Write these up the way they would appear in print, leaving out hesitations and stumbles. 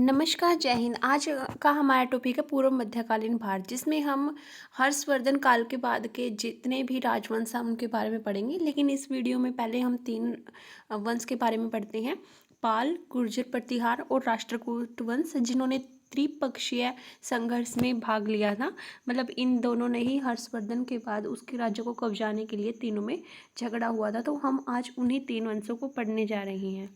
नमस्कार, जय हिंद। आज का हमारा टॉपिक है पूर्व मध्यकालीन भारत, जिसमें हम हर्षवर्धन काल के बाद के जितने भी राजवंश हैं उनके बारे में पढ़ेंगे। लेकिन इस वीडियो में पहले हम तीन वंश के बारे में पढ़ते हैं। पाल, गुर्जर प्रतिहार और राष्ट्रकूट वंश, जिन्होंने त्रिपक्षीय संघर्ष में भाग लिया था। मतलब इन दोनों ने ही हर्षवर्धन के बाद उसके राज्य को कब्जाने के लिए तीनों में झगड़ा हुआ था। तो हम आज उन्हीं तीन वंशों को पढ़ने जा रहे हैं।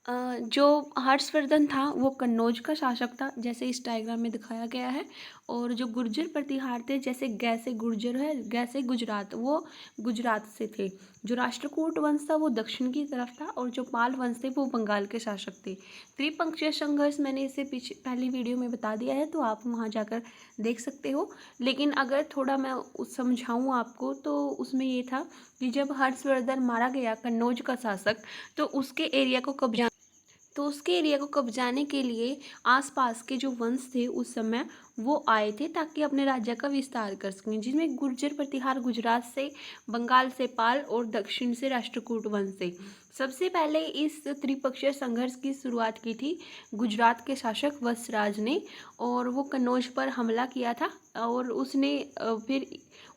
जो हर्षवर्धन था वो कन्नौज का शासक था, जैसे इस डायग्राम में दिखाया गया है। और जो गुर्जर प्रतिहार थे, जैसे गैसे गुर्जर है, गैसे गुजरात, वो गुजरात से थे। जो राष्ट्रकूट वंश था वो दक्षिण की तरफ था, और जो पाल वंश थे वो बंगाल के शासक थे। त्रिपक्षीय संघर्ष मैंने इसे पहली वीडियो में बता दिया है, तो आप वहाँ जाकर देख सकते हो। लेकिन अगर थोड़ा मैं समझाऊँ आपको, तो उसमें ये था कि जब हर्षवर्धन मारा गया, कन्नौज का शासक, तो उसके एरिया को कब्जाने के लिए आसपास के जो वंश थे उस समय वो आए थे, ताकि अपने राज्य का विस्तार कर सकें, जिसमें गुर्जर प्रतिहार गुजरात से, बंगाल से पाल और दक्षिण से राष्ट्रकूट वंश से। सबसे पहले इस त्रिपक्षीय संघर्ष की शुरुआत की थी गुजरात के शासक वत्सराज ने, और वो कन्नौज पर हमला किया था। और उसने फिर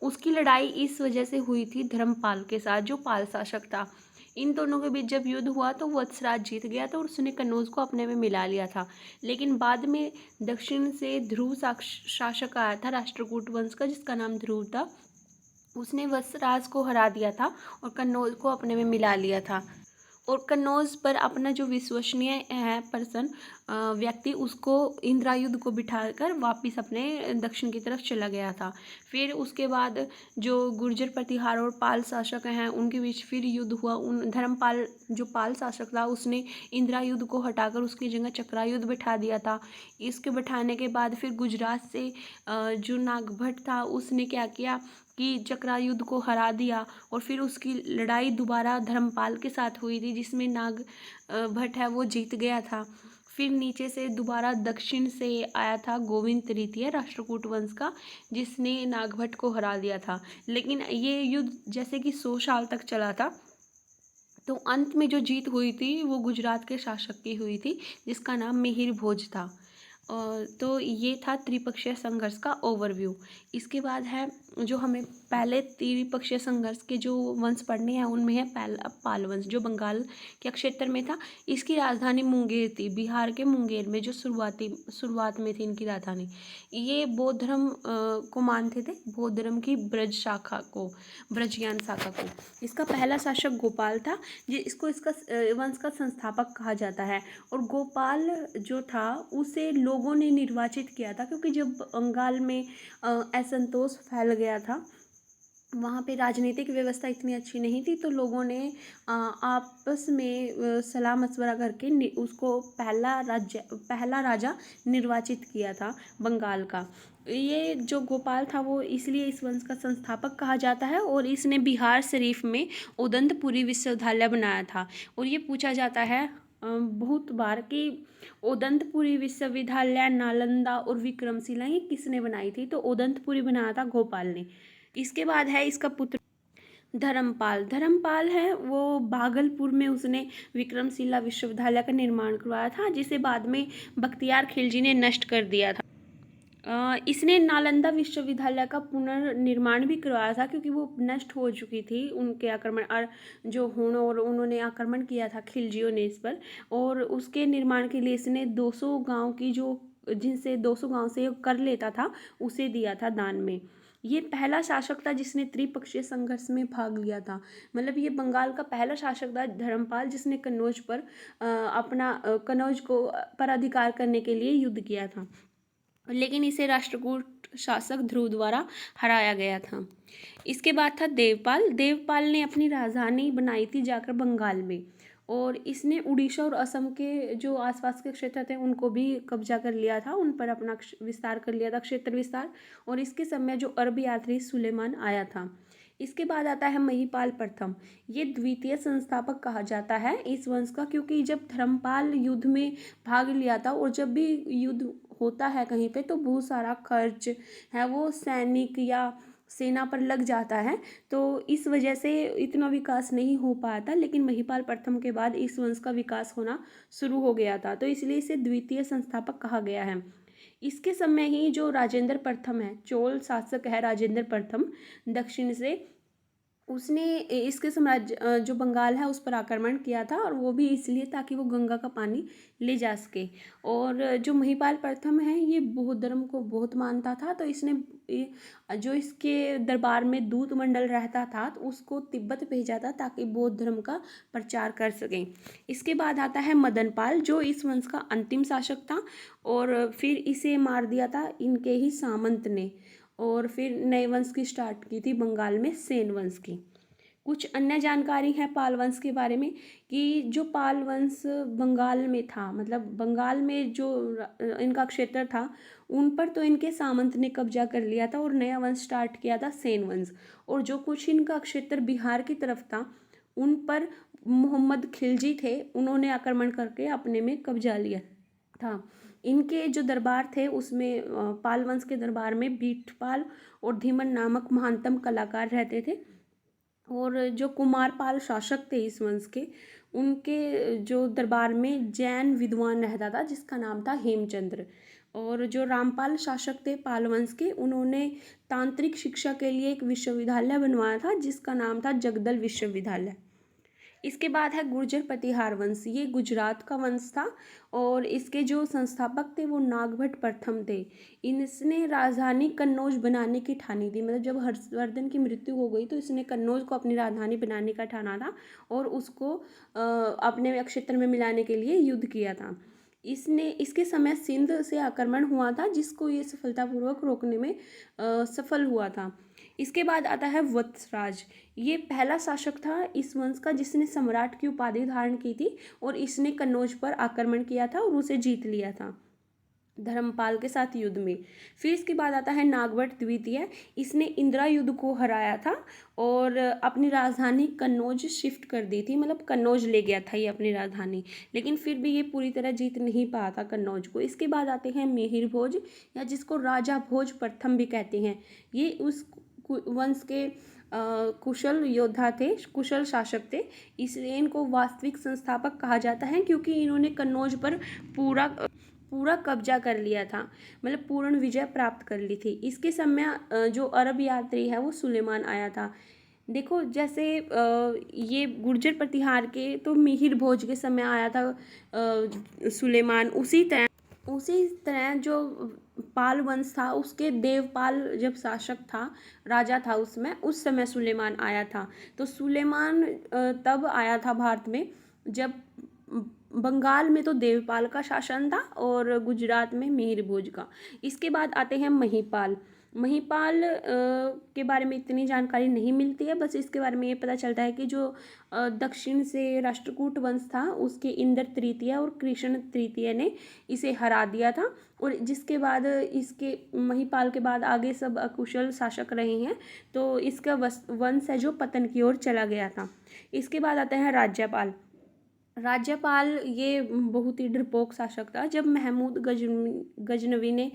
उसकी लड़ाई इस वजह से हुई थी धर्मपाल के साथ, जो पाल शासक था। इन दोनों के बीच जब युद्ध हुआ तो वत्सराज जीत गया था और उसने कन्नौज को अपने में मिला लिया था। लेकिन बाद में दक्षिण से ध्रुव शासक आया था राष्ट्रकूट वंश का, जिसका नाम ध्रुव था। उसने वत्सराज को हरा दिया था और कन्नौज को अपने में मिला लिया था। और कन्नौज पर अपना जो विश्वसनीय है व्यक्ति, उसको इंद्रायुध को बिठाकर वापस अपने दक्षिण की तरफ चला गया था। फिर उसके बाद जो गुर्जर प्रतिहार और पाल शासक हैं उनके बीच फिर युद्ध हुआ। उन धर्मपाल, जो पाल शासक था, उसने इंद्रायुध को हटाकर उसकी जगह चक्रायुध बिठा दिया था। इसके बिठाने के बाद फिर गुजरात से जो नागभट्ट था उसने क्या किया कि चक्रायुध को हरा दिया, और फिर उसकी लड़ाई दोबारा धर्मपाल के साथ हुई थी, जिसमें नाग भट्ट है वो जीत गया था। फिर नीचे से दोबारा दक्षिण से आया था गोविंद तृतीय राष्ट्रकूट वंश का, जिसने नागभट्ट को हरा दिया था। लेकिन ये युद्ध जैसे कि 100 साल तक चला था, तो अंत में जो जीत हुई थी वो गुजरात के शासक की हुई थी, जिसका नाम मिहिर भोज था। तो ये था त्रिपक्षीय संघर्ष का ओवरव्यू। इसके बाद है जो हमें पहले त्रिपक्षीय संघर्ष के जो वंश पढ़ने हैं उनमें है पाल वंश, जो बंगाल के क्षेत्र में था। इसकी राजधानी मुंगेर थी, बिहार के मुंगेर में, जो शुरुआत में थी इनकी राजधानी। ये बौद्ध धर्म को मानते थे, बौद्ध धर्म की ब्रजयान शाखा को। इसका पहला शासक गोपाल था, इसका वंश का संस्थापक कहा जाता है। और गोपाल जो था उसे लोगों ने निर्वाचित किया था, क्योंकि जब बंगाल में असंतोष फैल गया था, वहाँ पे राजनीतिक व्यवस्था इतनी अच्छी नहीं थी, तो लोगों ने आपस में सलाह मशवरा करके उसको पहला राजा निर्वाचित किया था बंगाल का। ये जो गोपाल था वो इसलिए इस वंश का संस्थापक कहा जाता है। और इसने बिहार शरीफ में उदंतपुरी विश्वविद्यालय बनाया था। और ये पूछा जाता है बहुत बार कि उदंतपुरी विश्वविद्यालय नालंदा और विक्रमशिला ही किसने बनाई थी, तो उदंतपुरी बनाया था गोपाल ने। इसके बाद है इसका पुत्र धर्मपाल है वो भागलपुर में उसने विक्रमशिला विश्वविद्यालय का निर्माण करवाया था, जिसे बाद में बख्तियार खिलजी ने नष्ट कर दिया था। इसने नालंदा विश्वविद्यालय का पुनर्निर्माण भी करवाया था, क्योंकि वो नष्ट हो चुकी थी उनके आक्रमण और जो हुणों, और उन्होंने आक्रमण किया था खिलजियों ने इस पर। और उसके निर्माण के लिए इसने 200 गांव की जिनसे 200 गांव से कर लेता था उसे दिया था दान में। ये पहला शासक था जिसने त्रिपक्षीय संघर्ष में भाग लिया था। मतलब ये बंगाल का पहला शासक था धर्मपाल, जिसने कन्नौज को पर अधिकार करने के लिए युद्ध किया था। लेकिन इसे राष्ट्रकूट शासक ध्रुव द्वारा हराया गया था। इसके बाद था देवपाल ने अपनी राजधानी बनाई थी जाकर बंगाल में, और इसने उड़ीसा और असम के जो आसपास के क्षेत्र थे उनको भी कब्जा कर लिया था, उन पर अपना विस्तार कर लिया था, क्षेत्र विस्तार। और इसके समय जो अरबी यात्री सुलेमान आया था। इसके बाद आता है महिपाल प्रथम। ये द्वितीय संस्थापक कहा जाता है इस वंश का, क्योंकि जब धर्मपाल युद्ध में भाग लिया था, और जब भी युद्ध होता है कहीं पे तो बहुत सारा खर्च है वो सैनिक या सेना पर लग जाता है, तो इस वजह से इतना विकास नहीं हो पाया था। लेकिन महिपाल प्रथम के बाद इस वंश का विकास होना शुरू हो गया था, तो इसलिए इसे द्वितीय संस्थापक कहा गया है। इसके समय ही जो राजेंद्र प्रथम है, चोल शासक है राजेंद्र प्रथम दक्षिण से, उसने इसके साम्राज्य जो बंगाल है उस पर आक्रमण किया था, और वो भी इसलिए ताकि वो गंगा का पानी ले जा सके। और जो महिपाल प्रथम है ये बौद्ध धर्म को बहुत मानता था, तो इसने जो इसके दरबार में दूत मंडल रहता था तो उसको तिब्बत भेजा था ताकि बौद्ध धर्म का प्रचार कर सकें। इसके बाद आता है मदनपाल, जो इस वंश का अंतिम शासक था, और फिर इसे मार दिया था इनके ही सामंत ने। और फिर नए वंश की स्टार्ट की थी बंगाल में, सेन वंश की। कुछ अन्य जानकारी है पाल वंश के बारे में कि जो पाल वंश बंगाल में था, मतलब बंगाल में जो इनका क्षेत्र था उन पर तो इनके सामंत ने कब्जा कर लिया था और नया वंश स्टार्ट किया था सेन वंश। और जो कुछ इनका क्षेत्र बिहार की तरफ था उन पर मोहम्मद खिलजी थे, उन्होंने आक्रमण करके अपने में कब्जा लिया था। इनके जो दरबार थे उसमें पाल वंश के दरबार में बीठपाल और धीमन नामक महानतम कलाकार रहते थे। और जो कुमारपाल शासक थे इस वंश के, उनके जो दरबार में जैन विद्वान रहता था जिसका नाम था हेमचंद्र। और जो रामपाल शासक थे पाल वंश के, उन्होंने तांत्रिक शिक्षा के लिए एक विश्वविद्यालय बनवाया था जिसका नाम था जगदल विश्वविद्यालय। इसके बाद है गुर्जर प्रतिहार वंश, ये गुजरात का वंश था और इसके जो संस्थापक थे वो नागभट्ट प्रथम थे। इसने राजधानी कन्नौज बनाने की ठानी थी, मतलब जब हर्षवर्धन की मृत्यु हो गई तो इसने कन्नौज को अपनी राजधानी बनाने का ठाना था और उसको अपने क्षेत्र में मिलाने के लिए युद्ध किया था। इसने इसके समय सिंध से आक्रमण हुआ था जिसको ये सफलतापूर्वक रोकने में सफल हुआ था। इसके बाद आता है वत्सराज, ये पहला शासक था इस वंश का जिसने सम्राट की उपाधि धारण की थी और इसने कन्नौज पर आक्रमण किया था और उसे जीत लिया था धर्मपाल के साथ युद्ध में। फिर इसके बाद आता है नागभट्ट द्वितीय, इसने इंदिरा युद्ध को हराया था और अपनी राजधानी कन्नौज शिफ्ट कर दी थी, मतलब कन्नौज ले गया था ये अपनी राजधानी, लेकिन फिर भी ये पूरी तरह जीत नहीं पाया था कन्नौज को। इसके बाद आते हैं मिहिर भोज, या जिसको राजा भोज प्रथम भी कहते हैं। ये उस वंश के कुशल योद्धा थे, कुशल शासक थे, इसलिए इनको वास्तविक संस्थापक कहा जाता है क्योंकि इन्होंने कन्नौज पर पूरा कब्जा कर लिया था, मतलब पूर्ण विजय प्राप्त कर ली थी। इसके समय जो अरब यात्री है वो सुलेमान आया था। देखो जैसे ये गुर्जर प्रतिहार के तो मिहिर भोज के समय आया था सुलेमान, उसी तरह जो पाल वंश था उसके देवपाल जब शासक था, राजा था उसमें, उस समय सुलेमान आया था। तो सुलेमान तब आया था भारत में जब बंगाल में तो देवपाल का शासन था और गुजरात में मिहिर भोज का। इसके बाद आते हैं महिपाल। महिपाल के बारे में इतनी जानकारी नहीं मिलती है, बस इसके बारे में ये पता चलता है कि जो दक्षिण से राष्ट्रकूट वंश था उसके इंद्र तृतीय और कृष्ण तृतीय ने इसे हरा दिया था, और जिसके बाद इसके महिपाल के बाद आगे सब अकुशल शासक रहे हैं, तो इसका वंश है जो पतन की ओर चला गया था। इसके बाद आते हैं राज्यपाल। राज्यपाल ये बहुत ही डरपोक शासक था। जब महमूद गजनवी ने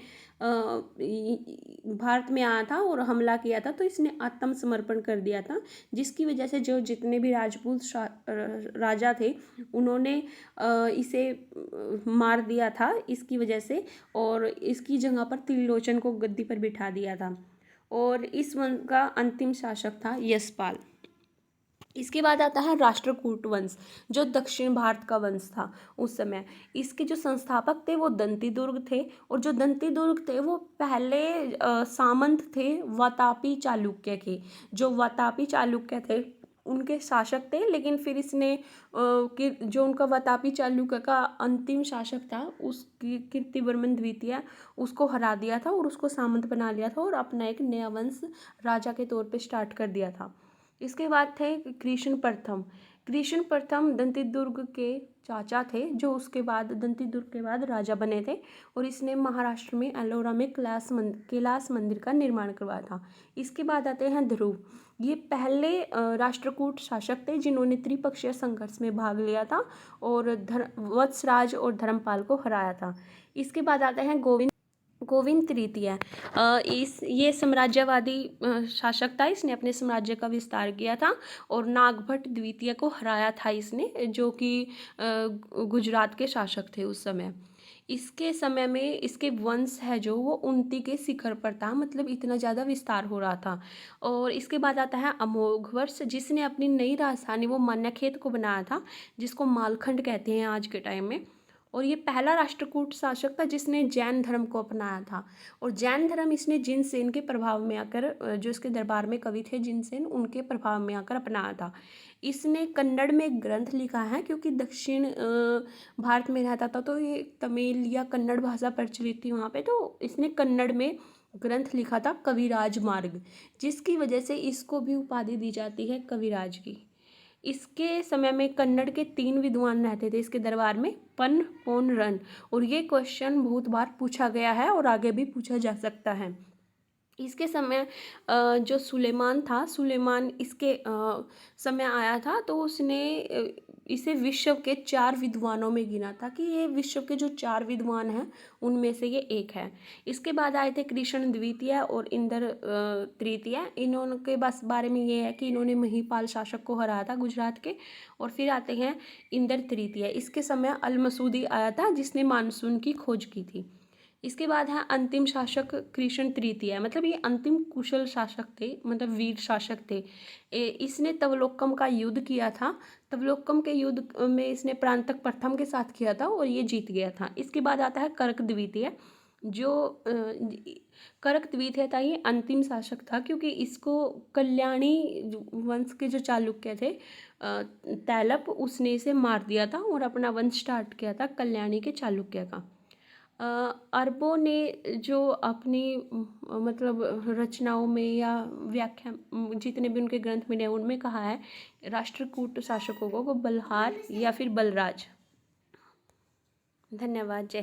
भारत में आया था और हमला किया था तो इसने आत्मसमर्पण कर दिया था, जिसकी वजह से जो जितने भी राजपूत राजा थे उन्होंने इसे मार दिया था इसकी वजह से, और इसकी जगह पर त्रिलोचन को गद्दी पर बिठा दिया था। और इस वंश का अंतिम शासक था यशपाल। इसके बाद आता है राष्ट्रकूट वंश, जो दक्षिण भारत का वंश था उस समय। इसके जो संस्थापक थे वो दंतीदुर्ग थे, और जो दंतीदुर्ग थे वो पहले सामंत थे वातापी चालुक्य के। जो वातापी चालुक्य थे उनके शासक थे, लेकिन फिर इसने जो उनका वातापी चालुक्य का अंतिम शासक था उस कीर्तिवर्मन द्वितीय, उसको हरा दिया था और उसको सामंत बना लिया था और अपना एक नया वंश राजा के तौर पे स्टार्ट कर दिया था। इसके बाद थे कृष्ण प्रथम। कृष्ण प्रथम दंतीदुर्ग के चाचा थे, जो उसके बाद दंतीदुर्ग के बाद राजा बने थे, और इसने महाराष्ट्र में एलोरा में कैलाश मंदिर का निर्माण करवाया था। इसके बाद आते हैं ध्रुव। ये पहले राष्ट्रकूट शासक थे जिन्होंने त्रिपक्षीय संघर्ष में भाग लिया था और वत्सराज और धर्मपाल को हराया था। इसके बाद आते हैं गोविंद गोविंद तृतीय इस ये साम्राज्यवादी शासक था। इसने अपने साम्राज्य का विस्तार किया था और नागभट्ट द्वितीय को हराया था इसने, जो कि गुजरात के शासक थे उस समय। इसके समय में इसके वंश है जो वो उन्नति के शिखर पर था, मतलब इतना ज़्यादा विस्तार हो रहा था। और इसके बाद आता है अमोघ वर्ष, जिसने अपनी नई राजधानी वो मान्यखेत को बनाया था, जिसको मालखंड कहते हैं आज के टाइम में। और ये पहला राष्ट्रकूट शासक था जिसने जैन धर्म को अपनाया था। और जैन धर्म इसने जिनसेन के प्रभाव में आकर, जो इसके दरबार में कवि थे जिनसेन, उनके प्रभाव में आकर अपनाया था। इसने कन्नड़ में एक ग्रंथ लिखा है, क्योंकि दक्षिण भारत में रहता था तो ये तमिल या कन्नड़ भाषा प्रचलित थी वहाँ पे, तो इसने कन्नड़ में ग्रंथ लिखा था कविराज मार्ग, जिसकी वजह से इसको भी उपाधि दी जाती है कविराज की। इसके समय में कन्नड़ के 3 विद्वान रहते थे इसके दरबार में, पन, पोन, रन। और ये क्वेश्चन बहुत बार पूछा गया है और आगे भी पूछा जा सकता है। इसके समय जो सुलेमान था, सुलेमान इसके समय आया था, तो उसने इसे विश्व के 4 विद्वानों में गिना था कि ये विश्व के जो 4 विद्वान हैं उनमें से ये एक है। इसके बाद आए थे कृष्ण द्वितीय और इंद्र तृतीय। इन्होंने के बस बारे में ये है कि इन्होंने महिपाल शासक को हराया था गुजरात के। और फिर आते हैं इंद्र तृतीय। इसके समय अल मसूदी आया था जिसने मानसून की खोज की थी। इसके बाद है अंतिम शासक कृष्ण तृतीय, मतलब ये अंतिम कुशल शासक थे, मतलब वीर शासक थे। इसने तवलोक्कम का युद्ध किया था। तवलोक्कम के युद्ध में इसने प्रांतक प्रथम के साथ किया था और ये जीत गया था। इसके बाद आता है कर्क द्वितीय। जो कर्क द्वितीय था ये अंतिम शासक था, क्योंकि इसको कल्याणी वंश के जो चालुक्य थे तैलप, उसने इसे मार दिया था और अपना वंश स्टार्ट किया था कल्याणी के चालुक्य का। अरबों ने जो अपनी मतलब रचनाओं में या व्याख्या जितने भी उनके ग्रंथ मिले उनमें कहा है राष्ट्रकूट शासकों को बलहार या फिर बलराज। धन्यवाद। जय हिंद।